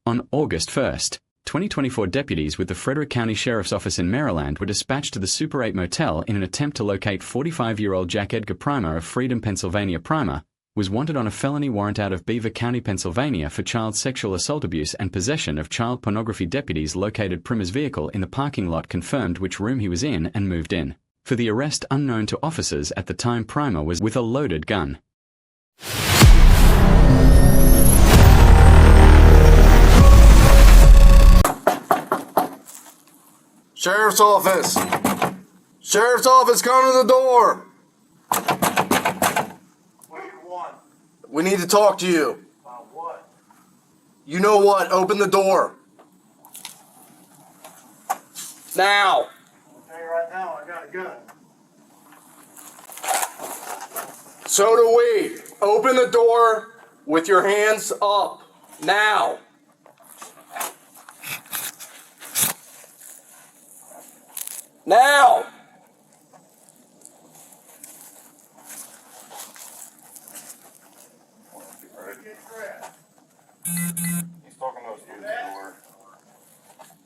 On August 1st, 2024 deputies with the Frederick County Sheriff's Office in Maryland were dispatched to the Super 8 motel in an attempt to locate 45-year-old Jack Edgar Primer of Freedom, Pennsylvania. Primer was wanted on a felony warrant out of Beaver County, Pennsylvania for child sexual assault abuse and possession of child pornography. Deputies located Primer's vehicle in the parking lot, confirmed which room he was in, and moved in. For the arrest unknown to officers at the time, Primer was with a loaded gun. Sheriff's office! Sheriff's office, come to the door! What do you want? We need to talk to you. About what? You know what? Open the door. Now! I'll tell you right now, I got a gun. So do we. Open the door with your hands up. Now! Now! He's talking to us through the door.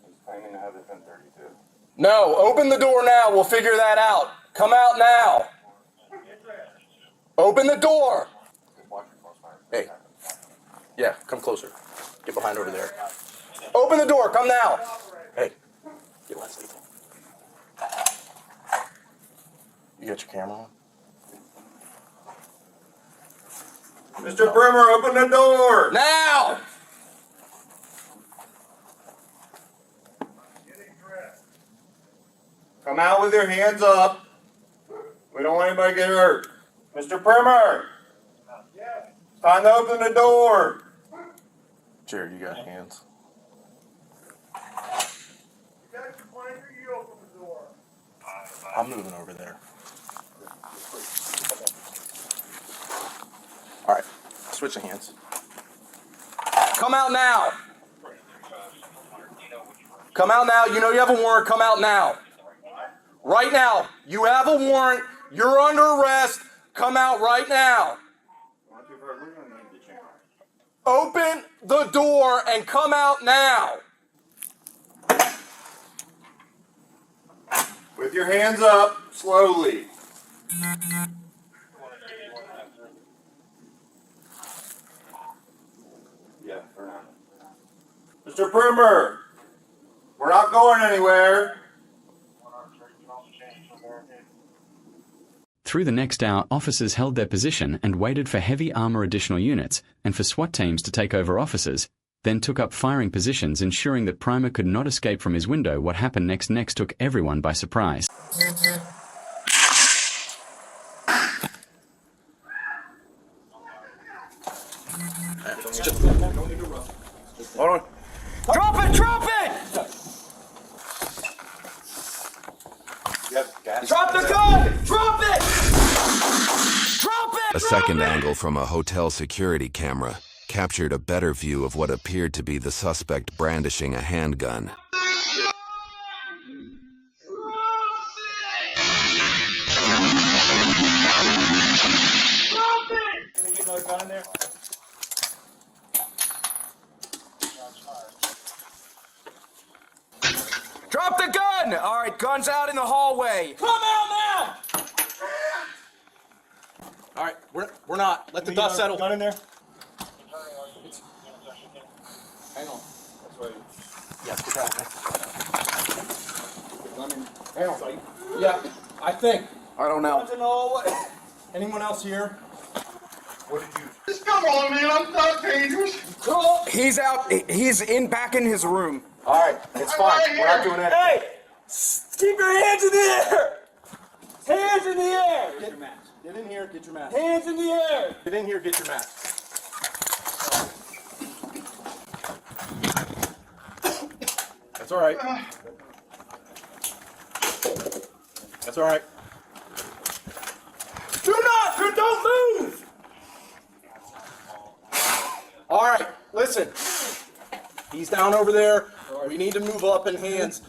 He's claiming to have the 1032. No, open the door now. We'll figure that out. Come out now. Open the door. Hey. Yeah, come closer. Get behind over there. Open the door. Come now. Hey. Get Leslie. You got your camera on? Mr. Primer, open the door! Now! Come out with your hands up. We don't want anybody to get hurt. Mr. Primer! It's time to open the door! Jared, you got hands. You got your blanket, you open the door. I'm moving over there. All right, switch the hands. Come out now. Come out now. You know you have a warrant. Come out now. Right now. You have a warrant. You're under arrest. Come out right now. Open the door and come out now. With your hands up, slowly. Yeah, for now. Mr. Primer, we're not going anywhere. Through the next hour, officers held their position and waited for heavy armor additional units and for SWAT teams to take over officers, then took up firing positions, ensuring that Primer could not escape from his window. What happened next took everyone by surprise. Hold on. Drop it! Drop it! Drop the gun! Drop it! Drop it! A second angle from a hotel security camera captured a better view of what appeared to be the suspect brandishing a handgun. Can we get another gun in there? Drop the gun! All right, gun's out in the hallway. Come out now! All right, we're not. Let the dust settle. Gun in there? Hang on. That's right. Yes, get that. Hang on. Yeah, I think. I don't know. Guns in the hallway. Anyone else here? What did you... Just come on, man. I'm not dangerous. He's out. He's back in his room. All right, it's fine. We're not doing anything. Hey! Keep your hands in the air! Hands in the air! Get your mask. Get in here. Get your mask. Hands in the air! Get in here. Get your mask. That's all right. That's all right. Don't move! All right, listen. He's down over there. We need to move up in hands.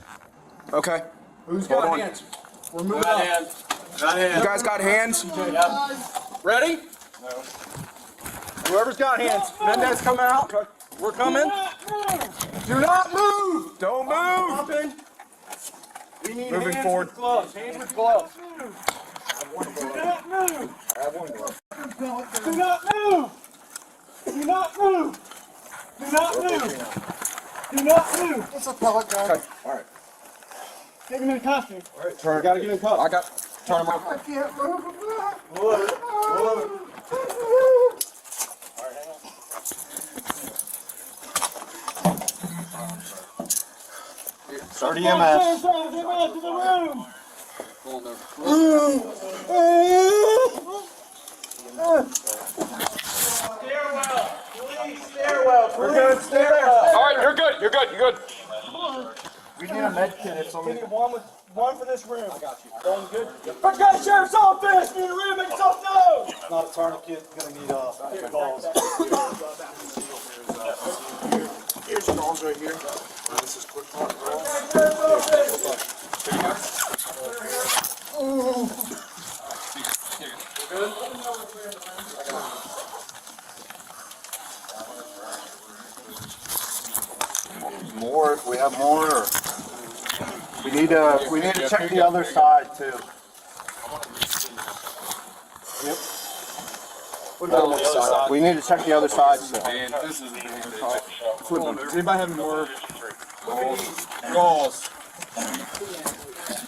Okay. Who's Hold got on. hands? We're moving up. Not hands. You guys got hands? Yep. Ready? No. Whoever's got hands. Mendez, come out. We're coming. Do not move! Don't move! Open. We need Moving hands forward. with gloves. Hands with gloves. Do not move! I have one glove. Do not move! Do not move! Do not move! Do not move! It's a pellet gun. Okay, alright. Take him in costume. Alright, turn. I gotta get in cuffs. I got. Turn him around. I can't move. Move. Start EMS. Get out to the room! Stairwell! Police stairwell! Police stairwell! Alright, you're good. You're good. You're good. We need a med kit if We somebody. need one for this room. I got you. Going good? For the sheriff's office! Need a room, make yourself known! Not a tourniquet. Gonna need balls. Here's your balls right here. This is quick talk. Sheriff's office! More. If we have more. Or we need to check the other side too. Yep. What about the other side? We need to check the other side. So. And this is a big thing. Does anybody have more gauze?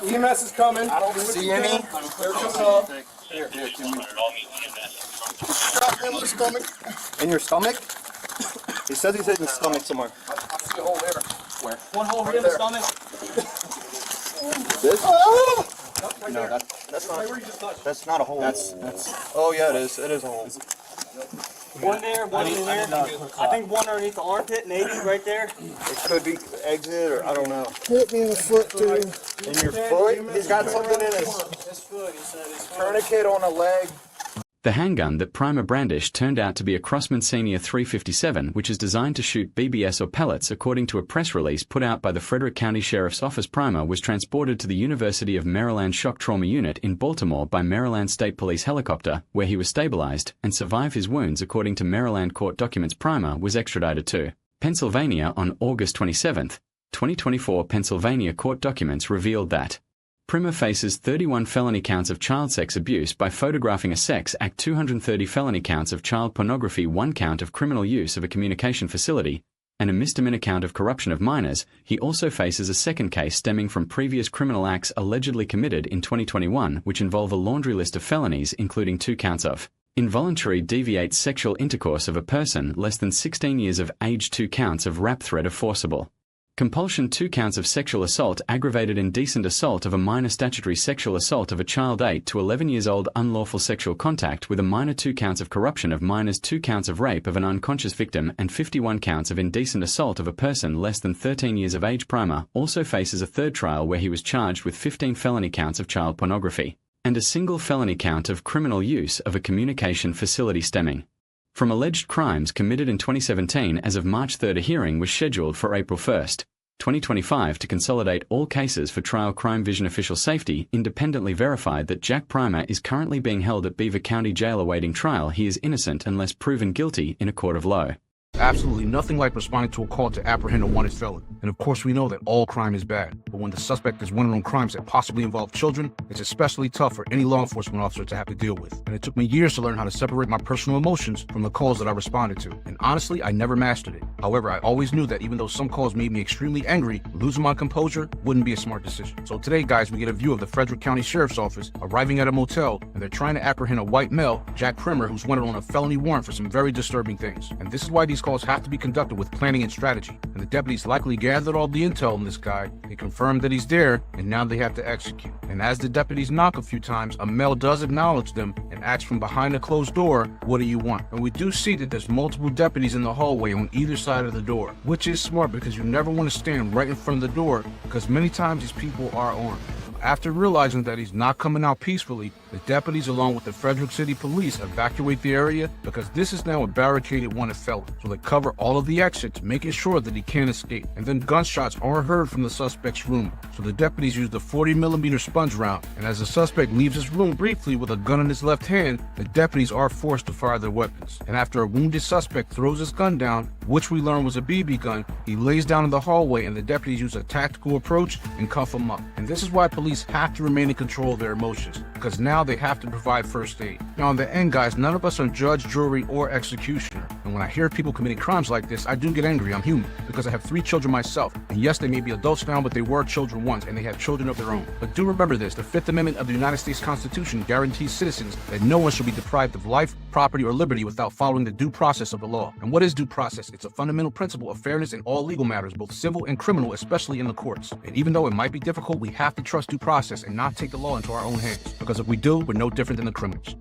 EMS is coming. I don't see any. They're coming up. Here, can we in the stomach? In your stomach? He says he's hitting the stomach somewhere. I see a hole there. Where? One hole here in the stomach. This? No, that's not a hole. That's. Oh yeah, it is. It is a hole. One there, one in there. I think one underneath the armpit, maybe right there. It could be exit or I don't know. Hit me in the foot too. In your foot? He's got something in his Foot, he said his foot. tourniquet on a leg. The handgun that Primer brandished turned out to be a Crossman Senior .357, which is designed to shoot BBS or pellets. According to a press release put out by the Frederick County Sheriff's Office, Primer was transported to the University of Maryland Shock Trauma Unit in Baltimore by Maryland State Police helicopter, where he was stabilized and survived his wounds. According to Maryland court documents, Primer was extradited to Pennsylvania on August 27, 2024. Pennsylvania court documents revealed that Primer faces 31 felony counts of child sex abuse by photographing a sex act, 230 felony counts of child pornography, 1 count of criminal use of a communication facility, and a misdemeanor count of corruption of minors. He also faces a second case stemming from previous criminal acts allegedly committed in 2021, which involve a laundry list of felonies, including 2 counts of involuntary deviate sexual intercourse of a person less than 16 years of age, 2 counts of rap threat of forcible compulsion, 2 counts of sexual assault, aggravated indecent assault of a minor, statutory sexual assault of a child 8 to 11 years old, unlawful sexual contact with a minor, 2 counts of corruption of minors, 2 counts of rape of an unconscious victim, and 51 counts of indecent assault of a person less than 13 years of age. Primer also faces a third trial where he was charged with 15 felony counts of child pornography and a single felony count of criminal use of a communication facility stemming from alleged crimes committed in 2017. As of March 3, a hearing was scheduled for April 1, 2025 to consolidate all cases for trial. Crime Vision official safety independently verified that Jack Primer is currently being held at Beaver County Jail awaiting trial. He is innocent unless proven guilty in a court of law. Absolutely nothing like responding to a call to apprehend a wanted felon. And of course we know that all crime is bad, but when the suspect is winning on crimes that possibly involve children, it's especially tough for any law enforcement officer to have to deal with. And it took me years to learn how to separate my personal emotions from the calls that I responded to. And honestly, I never mastered it. However, I always knew that even though some calls made me extremely angry, losing my composure wouldn't be a smart decision. So today, guys, we get a view of the Frederick County Sheriff's Office arriving at a motel, and they're trying to apprehend a white male, Jack Primer, who's wanted on a felony warrant for some very disturbing things. And this is why these calls have to be conducted with planning and strategy. And the deputies likely gathered all the intel on this guy. They confirmed that he's there, and now they have to execute. And as the deputies knock a few times, a male does acknowledge them and asks from behind a closed door, "What do you want?" And we do see that there's multiple deputies in the hallway on either side of the door, which is smart because you never want to stand right in front of the door because many times these people are armed. after realizing that he's not coming out peacefully, the deputies along with the Frederick City Police evacuate the area because this is now a barricaded wanted felon. So they cover all of the exits, making sure that he can't escape. And then gunshots are heard from the suspect's room. So the deputies use the 40mm sponge round, and as the suspect leaves his room briefly with a gun in his left hand, the deputies are forced to fire their weapons. And after a wounded suspect throws his gun down, which we learn was a BB gun, he lays down in the hallway and the deputies use a tactical approach and cuff him up. And this is why police have to remain in control of their emotions, because now they have to provide first aid. Now in the end, guys, none of us are judge, jury, or executioner. And when I hear people committing crimes like this, I do get angry. I'm human, because I have 3 children myself. And yes, they may be adults now, but they were children once, and they have children of their own. But do remember this, the 5th Amendment of the United States Constitution guarantees citizens that no one should be deprived of life, property, or liberty without following the due process of the law. And what is due process? It's a fundamental principle of fairness in all legal matters, both civil and criminal, especially in the courts. And even though it might be difficult, we have to trust due process and not take the law into our own hands. Because if we do, we're no different than the criminals.